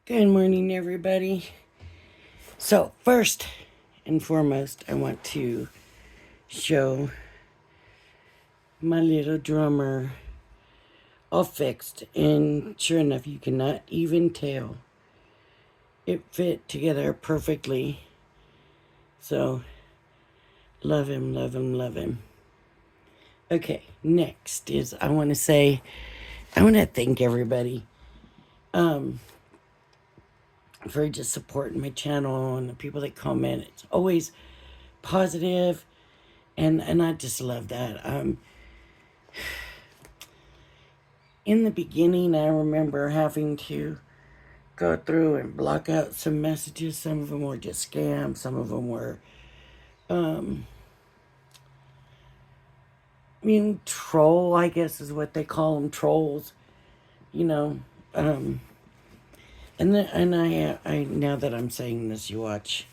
Good morning, everybody. So, first and foremost, I want to show my little drummer all fixed. And sure enough, you cannot even tell. It fit together perfectly. So, love him, love him, love him. Okay, next is I want to thank everybody for just supporting my channel and the people that comment. It's always positive, and I just love that. In the beginning, I remember having to go through and block out some messages. Some of them were just scams. Some of them were, troll, I guess is what they call them, trolls. You know, and I now that I'm saying this, you watch,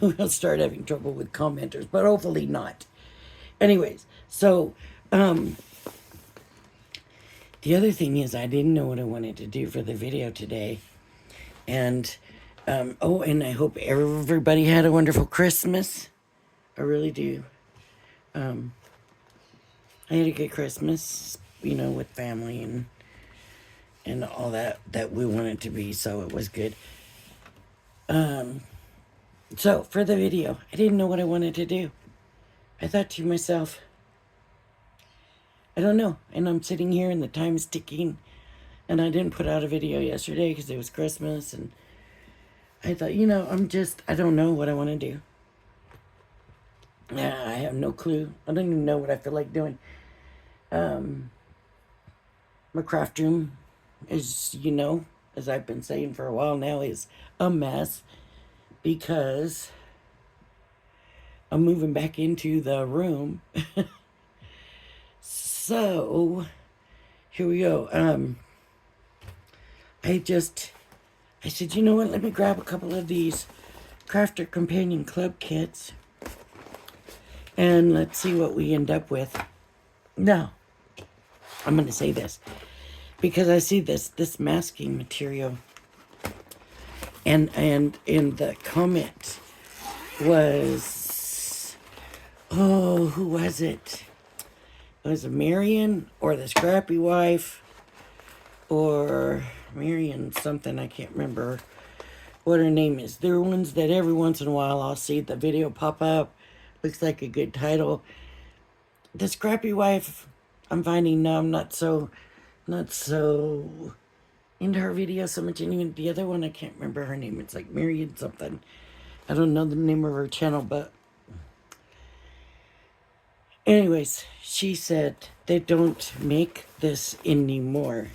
we'll start having trouble with commenters, but hopefully not. Anyways, so the other thing is I didn't know what I wanted to do for the video today. And, and I hope everybody had a wonderful Christmas. I really do. I had a good Christmas, with family and all that we wanted to be, so it was good. So for the video, I didn't know what I wanted to do. I thought to myself, I don't know. And I'm sitting here and the time's ticking. And I didn't put out a video yesterday because it was Christmas. And I thought, I don't know what I want to do. Yeah, I have no clue. I don't even know what I feel like doing. My craft room is, as I've been saying for a while now, is a mess because I'm moving back into the room. So here we go. I said, you know what? Let me grab a couple of these Crafter Companion Club kits and let's see what we end up with. Now, I'm going to say this because I see this masking material, and in the comment was, who was it? It was Marion or the Scrappy Wife or Marion something. I can't remember what her name is. There are ones that every once in a while I'll see the video pop up. Looks like a good title. The Scrappy Wife, I'm finding now I'm not so into her video so much. Even the other one, I can't remember her name. It's like Marion something. I don't know the name of her channel, but anyways, she said they don't make this anymore.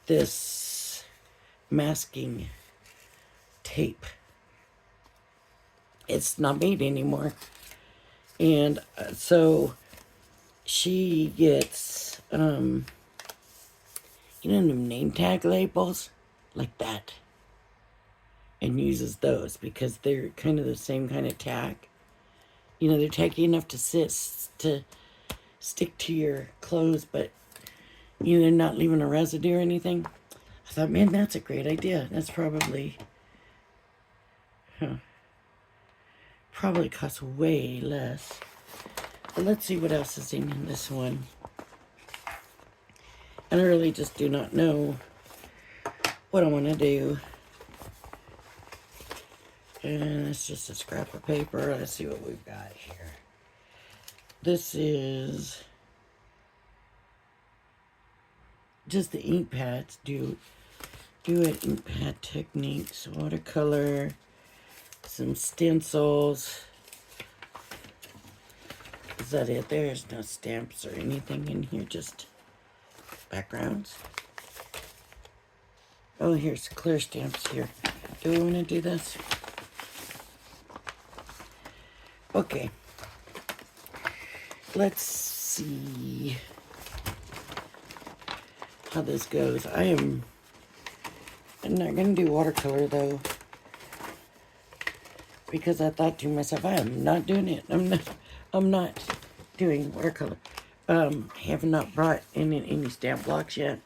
This masking tape. It's not made anymore. And so she gets, them name tag labels like that and uses those because they're kind of the same kind of tag. They're tacky enough to stick to your clothes, but they're not leaving a residue or anything. I thought, man, that's a great idea. That's probably costs way less. But let's see what else is in this one. And I really just do not know what I want to do. And it's just a scrap of paper. Let's see what we've got here. This is just the ink pads. Do it ink pad techniques, watercolor, some stencils. Is that it? There's no stamps or anything in here, just backgrounds. Oh, here's clear stamps here. Do we want to do this? Okay. Let's see how this goes. I'm not going to do watercolor, though, because I thought to myself, I am not doing it. I'm not doing watercolor. I have not brought in any stamp blocks yet.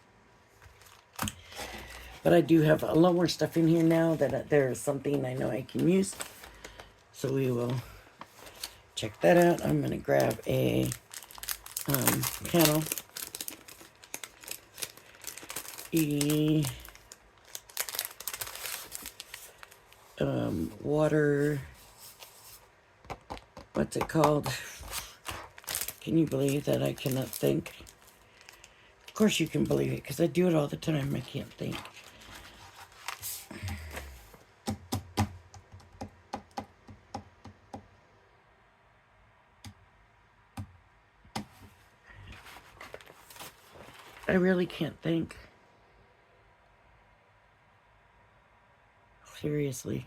But I do have a lot more stuff in here now that there is something I know I can use. So we will check that out. I'm going to grab a panel. Water, what's it called? Can you believe that I cannot think? Of course you can believe it, because I do it all the time. I can't think. I really can't think. Seriously.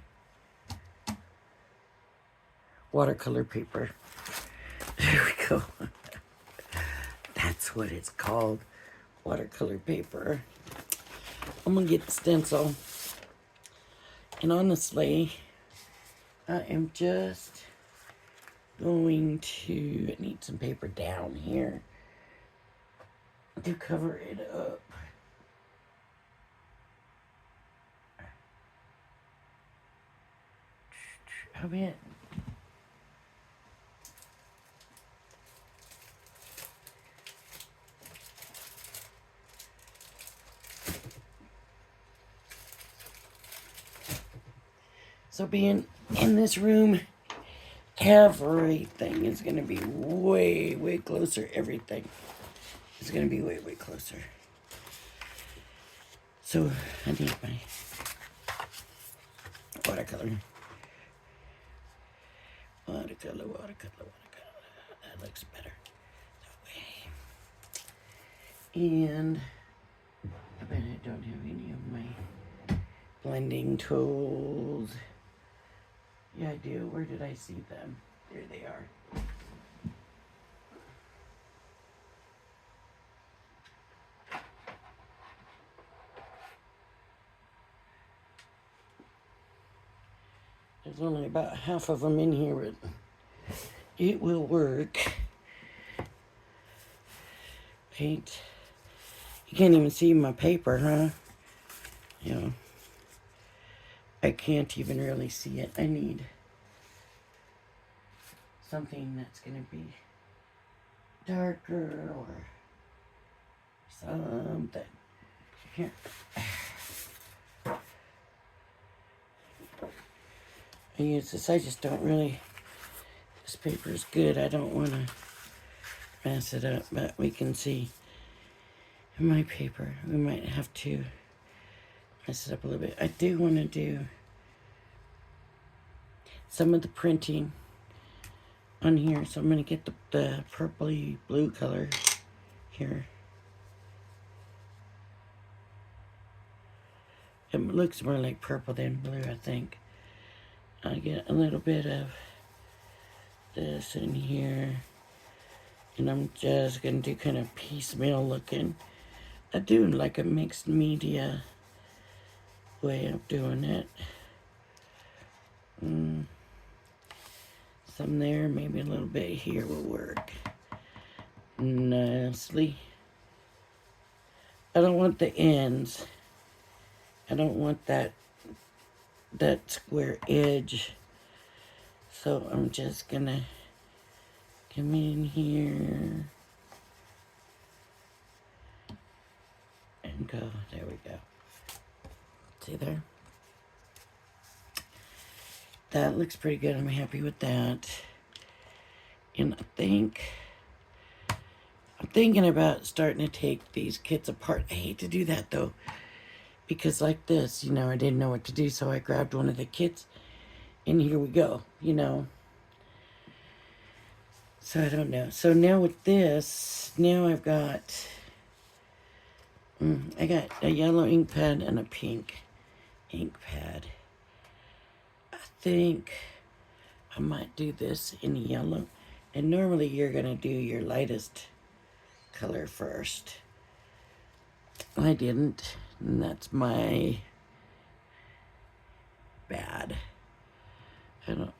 Watercolor paper. There we go. That's what it's called. Watercolor paper. I'm gonna get the stencil. And honestly, I am just going to, I need some paper down here to cover it up. How about so being in this room, everything is going to be way, way closer. Everything is going to be way, way closer. So I need my watercolor. Watercolor, watercolor, watercolor. That looks better that way. And I bet I don't have any of my blending tools. Yeah, I do. Where did I see them? There they are. There's only about half of them in here, but it will work. Paint. You can't even see my paper, huh? You know, I can't even really see it. I need something that's going to be darker or something. Here. I use this. I just don't really, this paper is good. I don't want to mess it up, but we can see in my paper. We might have to mess it up a little bit. I do want to do some of the printing on here, so I'm going to get the purpley blue color here. It looks more like purple than blue, I think. I get a little bit of this in here, and I'm just going to do kind of piecemeal looking. I do like a mixed media way of doing it. Some there, maybe a little bit here will work nicely. I don't want the ends. I don't want that square edge. So I'm just gonna come in here and go. There we go. See there? That looks pretty good. I'm happy with that. And I'm thinking about starting to take these kits apart. I hate to do that though, because like this, you know, I didn't know what to do, so I grabbed one of the kits, and here we go, you know. So I don't know. So now with this, now I've got, I got a yellow ink pad and a pink ink pad. I think I might do this in yellow. And normally you're going to do your lightest color first. I didn't, and that's my bad. I don't.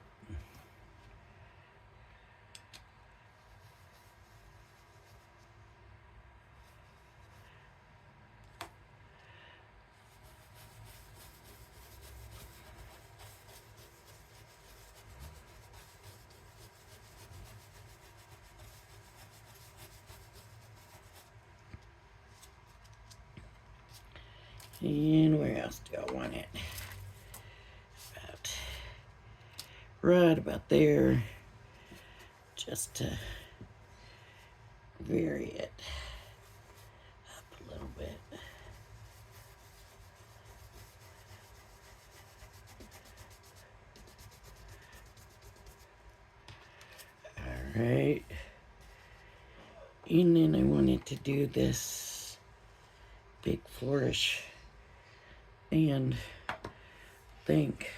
And where else do I want it? About right about there, just to vary it up a little bit. All right. And then I wanted to do this big flourish and think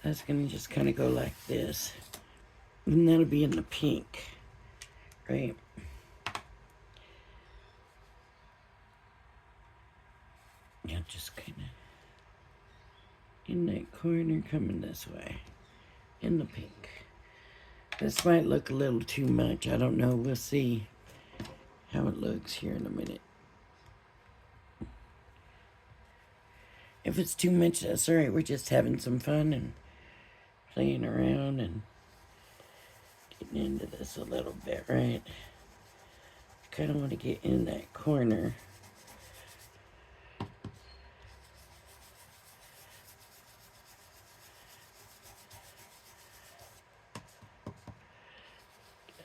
that's gonna just kind of go like this. And that'll be in the pink, right? Yeah, just kind of in that corner coming this way, in the pink. This might look a little too much. I don't know. We'll see how it looks here in a minute. If it's too much, that's all right. We're just having some fun and playing around and getting into this a little bit, right? Kind of want to get in that corner.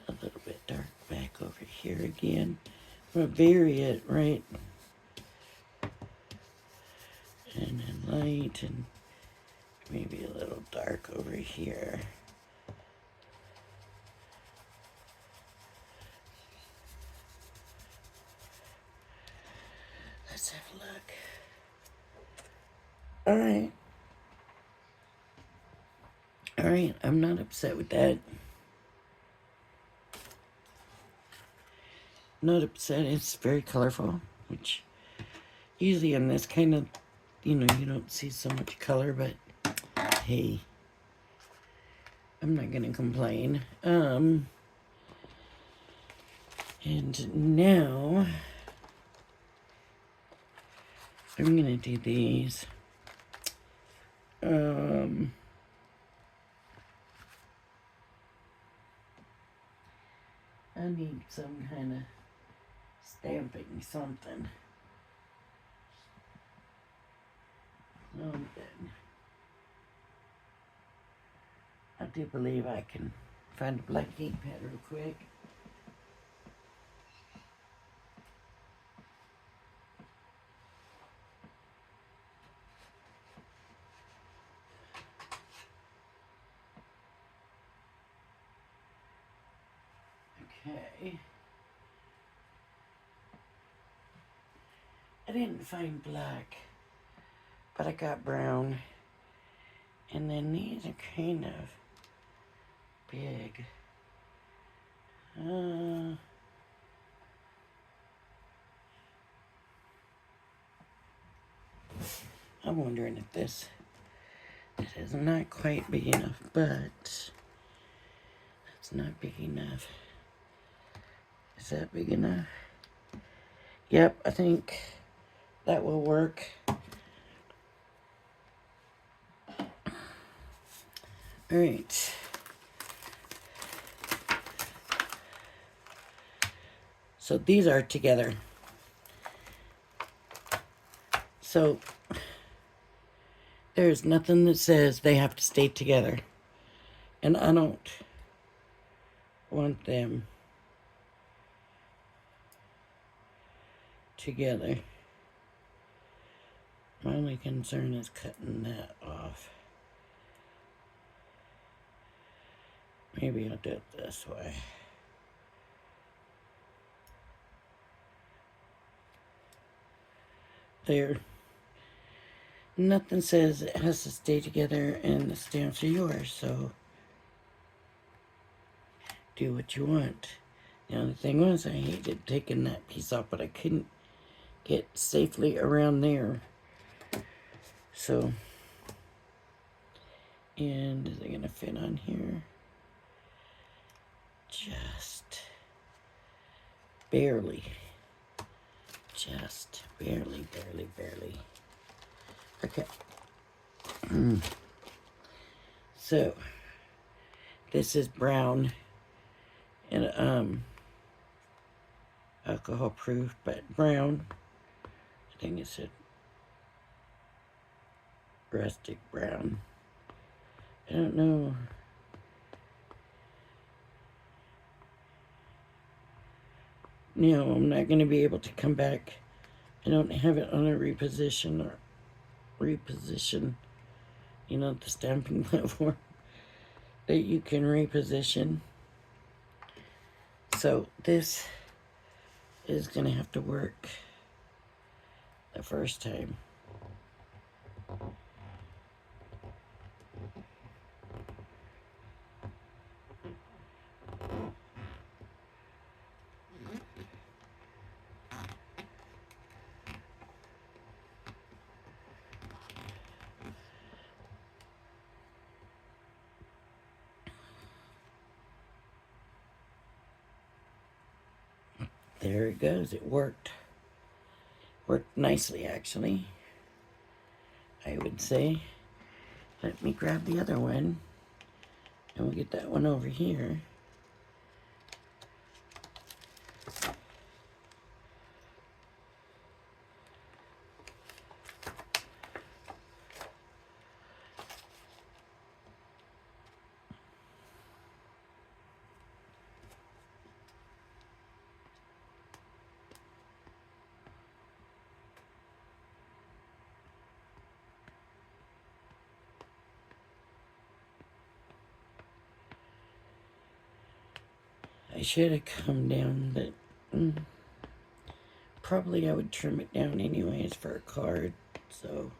A little bit dark back over here again. I'm going to vary it, right? And then light and maybe a little dark over here. Let's have a look. All right. All right, I'm not upset with that. Not upset. It's very colorful, which usually on this kind of, you don't see so much color, but hey, I'm not gonna complain. And now I'm gonna do these. I need some kind of stamping something. Something. I do believe I can find a black ink pad real quick. Okay. I didn't find black, but I got brown. And then these are kind of big. I'm wondering if this is not quite big enough, but it's not big enough. Is that big enough? Yep, I think that will work. All right. So these are together. So there's nothing that says they have to stay together. And I don't want them together. My only concern is cutting that off. Maybe I'll do it this way. There. Nothing says it has to stay together and the stamps are yours, so do what you want. The only thing was I hated taking that piece off, but I couldn't get safely around there. So, and is it gonna fit on here? Just barely. Just barely, barely, barely. Okay. So, this is brown. And, alcohol proof, but brown. I think it said rustic brown. I don't know. No, I'm not going to be able to come back. I don't have it on a reposition or reposition, you know, the stamping platform that you can reposition. So this is going to have to work the first time. There it goes. It worked. Worked nicely, actually, I would say. Let me grab the other one, and we'll get that one over here. I should have come down, but probably I would trim it down anyways for a card, so.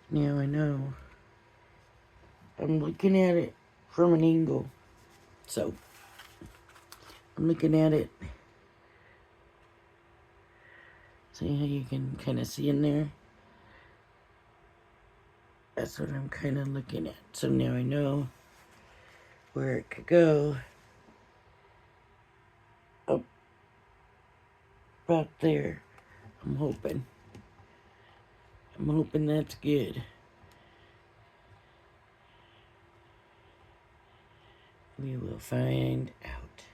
Now I know. I'm looking at it from an angle, so I'm looking at it. See how you can kind of see in there? That's what I'm kind of looking at. So now I know where it could go. Up about there. I'm hoping. I'm hoping that's good. We will find out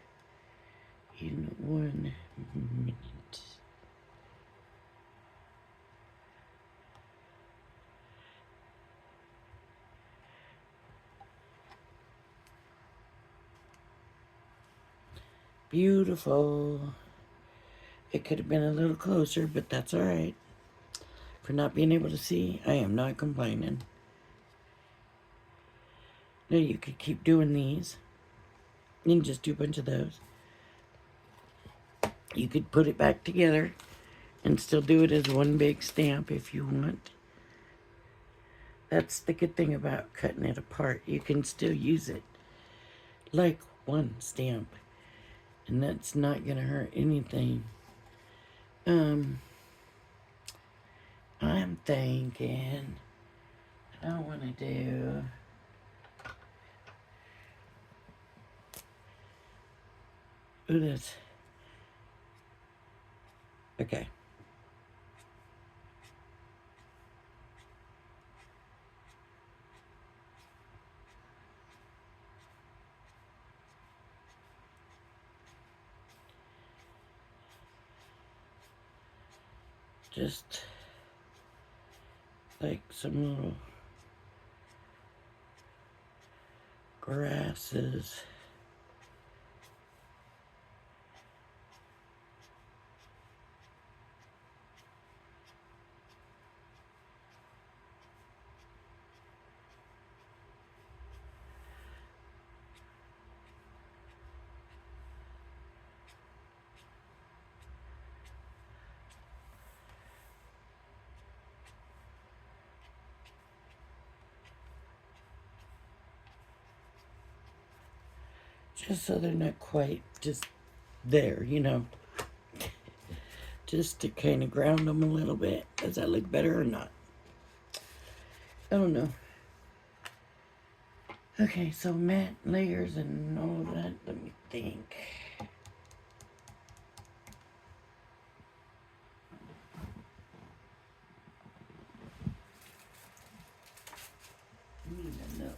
in 1 minute. Beautiful. It could have been a little closer, but that's all right. For not being able to see, I am not complaining. Now you could keep doing these. You can just do a bunch of those. You could put it back together and still do it as one big stamp if you want. That's the good thing about cutting it apart. You can still use it like one stamp, and that's not gonna hurt anything. I'm thinking I want to do this. Okay. Just like some little grasses. Just so they're not quite just there, you know. Just to kind of ground them a little bit. Does that look better or not? I don't know. Okay, so matte layers and all of that. Let me think. I need to know.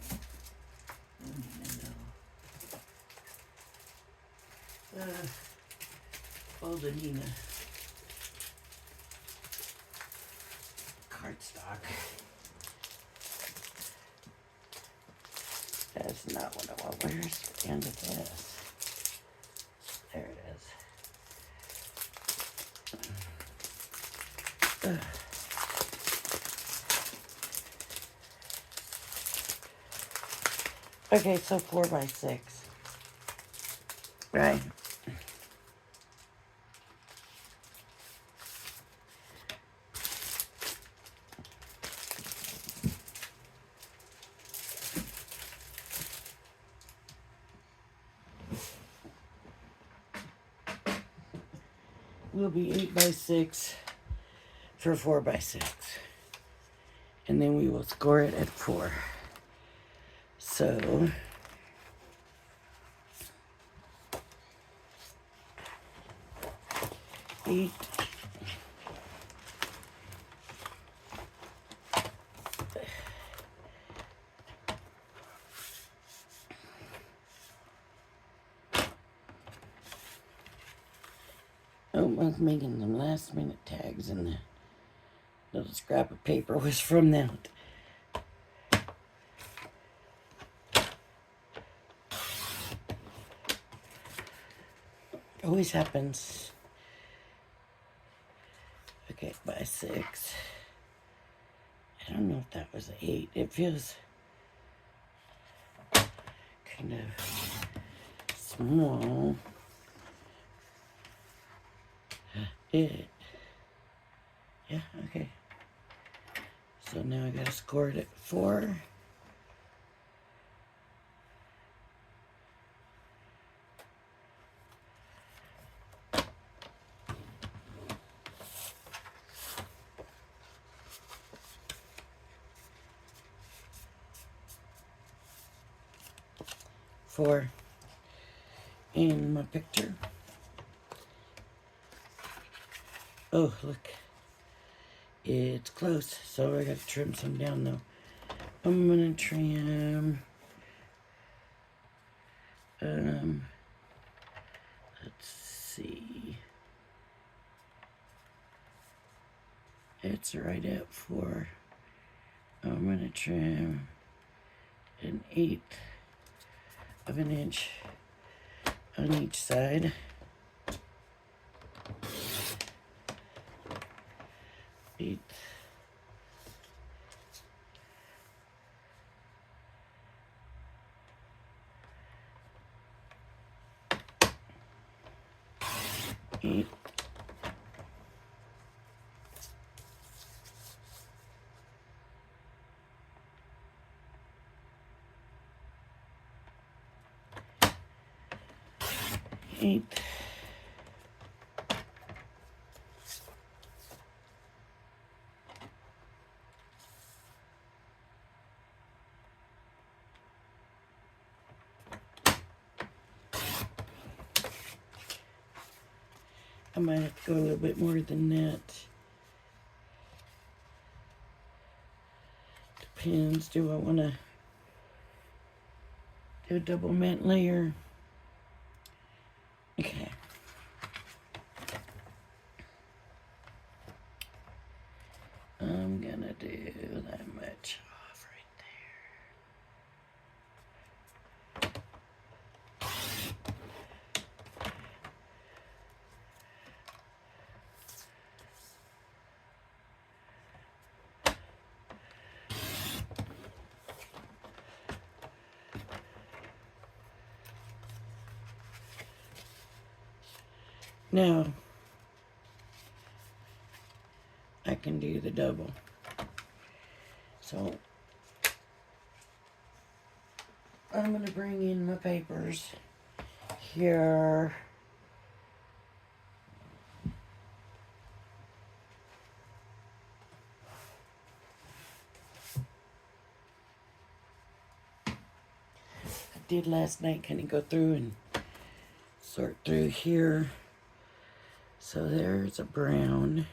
Baldanina cardstock. That's not what I want. Where's the end of this? There it is. Okay, so 4x6. Right. Will be 8x6 for 4x6. And then we will score it at 4. So 8. Oh, I was making some last minute tags, and the little scrap of paper was from that. Always happens. Okay, by 6. I don't know if that was 8. It feels kind of small. Yeah, okay. So now I gotta score it at 4. In my picture. Oh, look. It's close, so I gotta trim some down though. I'm gonna trim, let's see. It's right at 4. I'm gonna trim 1/8 of an inch on each side. 1/8. Eight. Eight. I might have to go a little bit more than that. Depends. Do I want to do a double mat layer? Okay. I'm gonna do that much off right there. Now, I can do the double. So, I'm going to bring in my papers here. I did last night, kind of go through and sort through here. So there's a brown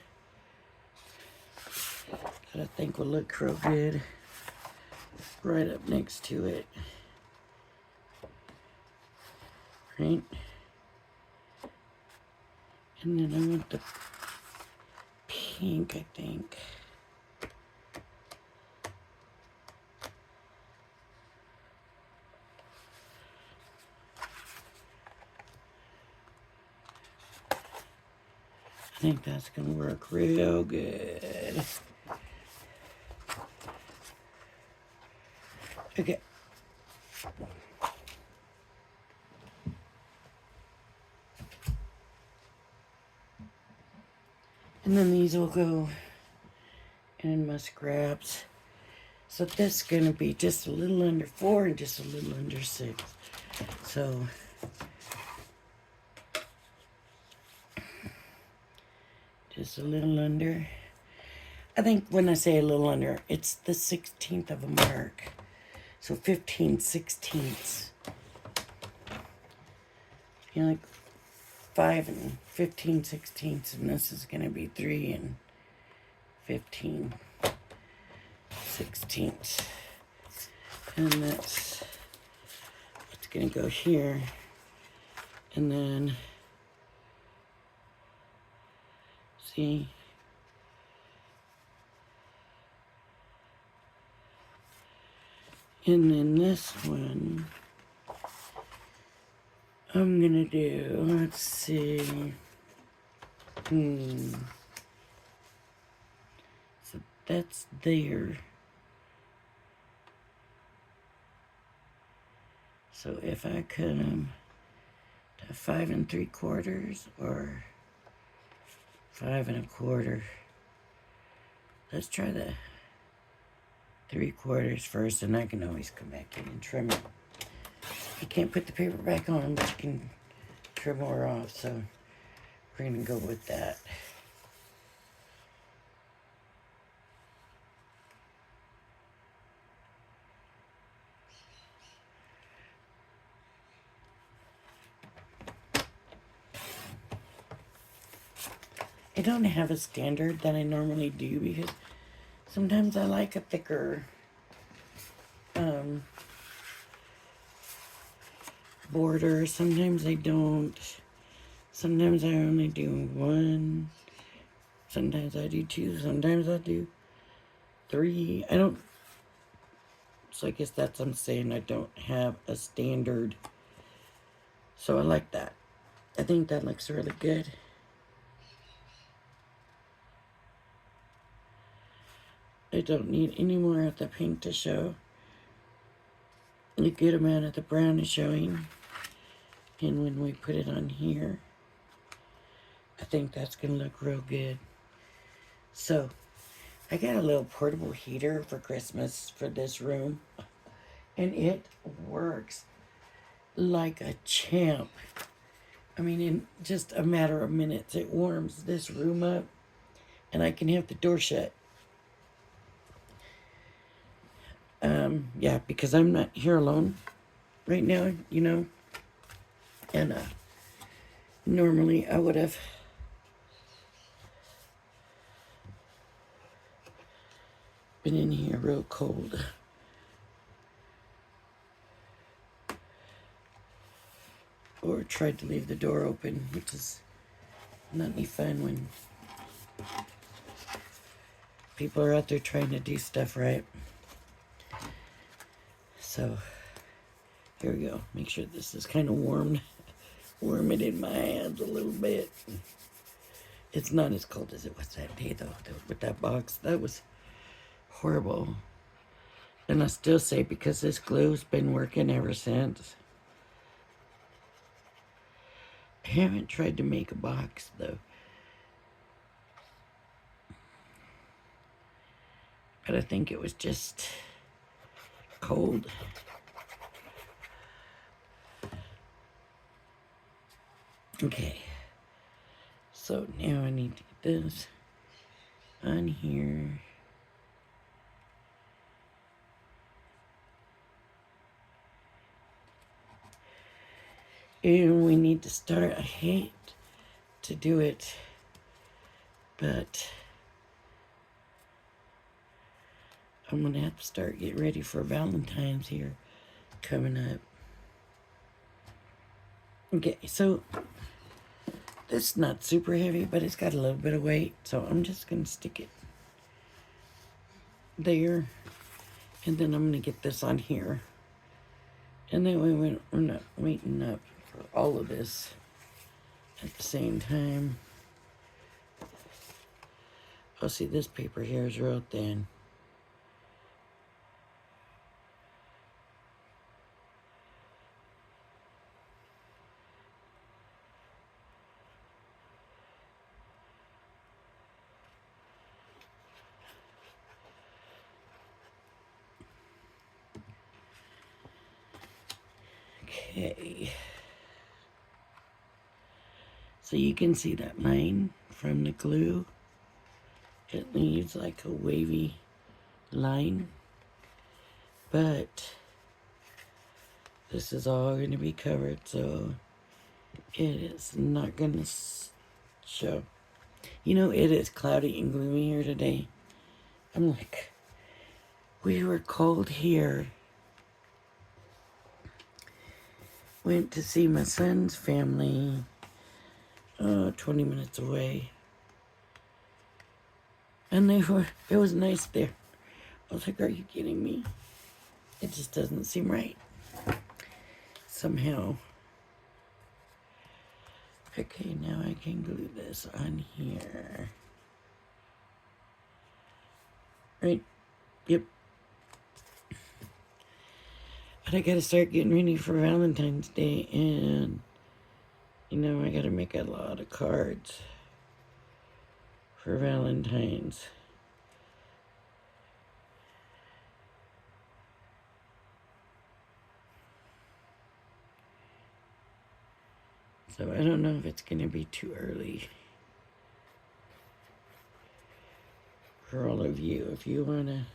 that I think will look real good right up next to it. Right? And then I want the pink, I think. I think that's gonna work real good. Okay. And then these will go in my scraps. So this is gonna be just a little under 4 and just a little under 6. So just a little under. I think when I say a little under, it's the 16th of a mark. So 15/16. You know, like 5 and 15/16, and this is going to be 3 and 15/16. And that's it's going to go here. And then, see, and then this one, I'm gonna do, let's see, so that's there. So if I come to 5 3/4 or 5 1/4, let's try the 3/4 first, and I can always come back in and trim it. You can't put the paper back on, but you can trim more off, so we're gonna go with that. I don't have a standard that I normally do because sometimes I like a thicker border. Sometimes I don't. Sometimes I only do 1. Sometimes I do 2. Sometimes I do 3. I don't. So I guess that's what I'm saying. I don't have a standard. So I like that. I think that looks really good. I don't need any more of the pink to show. A good amount of the brown is showing. And when we put it on here, I think that's going to look real good. So, I got a little portable heater for Christmas for this room. And it works like a champ. I mean, in just a matter of minutes, it warms this room up. And I can have the door shut. Yeah, because I'm not here alone right now, you know. And normally I would have been in here real cold. Or tried to leave the door open, which is not any fun when people are out there trying to do stuff right. So, here we go. Make sure this is kind of warmed. Warm it in my hands a little bit. It's not as cold as it was that day, though, with that box. That was horrible. And I still say, because this glue's been working ever since. I haven't tried to make a box, though. But I think it was just cold. Okay. So now I need to get this on here. And we need to start. I hate to do it, but I'm going to have to start getting ready for Valentine's here coming up. Okay, so This is not super heavy, but it's got a little bit of weight, so I'm just going to stick it there, and then I'm going to get this on here. And then we're not waiting up for all of this at the same time. Oh, see, this paper here is real thin. Okay. So you can see that line from the glue. It leaves like a wavy line. But this is all going to be covered, so it is not going to show. You know, it is cloudy and gloomy here today. I'm like, we were cold here. Went to see my son's family, 20 minutes away. And it was nice there. I was like, are you kidding me? It just doesn't seem right. Somehow. Okay, now I can glue this on here. Right? Yep. But I gotta start getting ready for Valentine's Day, and you know, I gotta make a lot of cards for Valentine's. So I don't know if it's gonna be too early for all of you. If you wanna,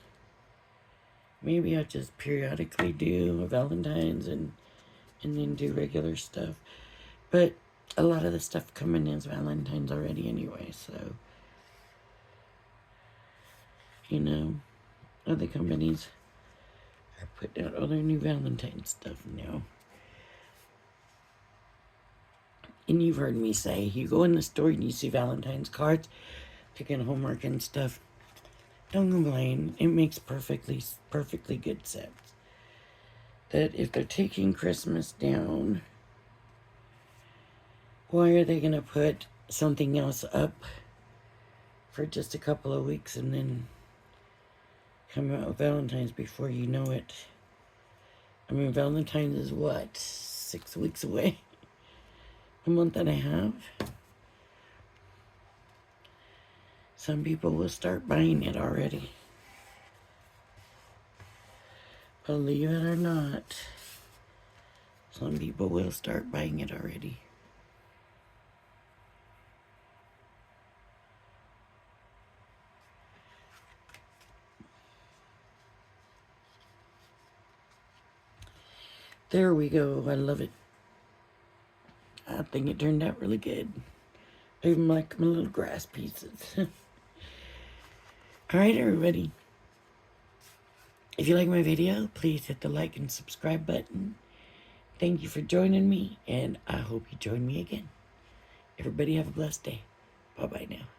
maybe I'll just periodically do Valentine's and then do regular stuff. But a lot of the stuff coming in is Valentine's already anyway, so, you know, other companies are putting out all their new Valentine's stuff now. And you've heard me say, you go in the store and you see Valentine's cards, picking homework and stuff. Don't complain. It makes perfectly good sense. That if they're taking Christmas down, why are they going to put something else up for just a couple of weeks and then come out with Valentine's before you know it? I mean, Valentine's is what, 6 weeks away? A month and a half? Some people will start buying it already. Believe it or not, some people will start buying it already. There we go. I love it. I think it turned out really good. I even like my little grass pieces. Alright, everybody. If you like my video, please hit the like and subscribe button. Thank you for joining me, and I hope you join me again. Everybody have a blessed day. Bye-bye now.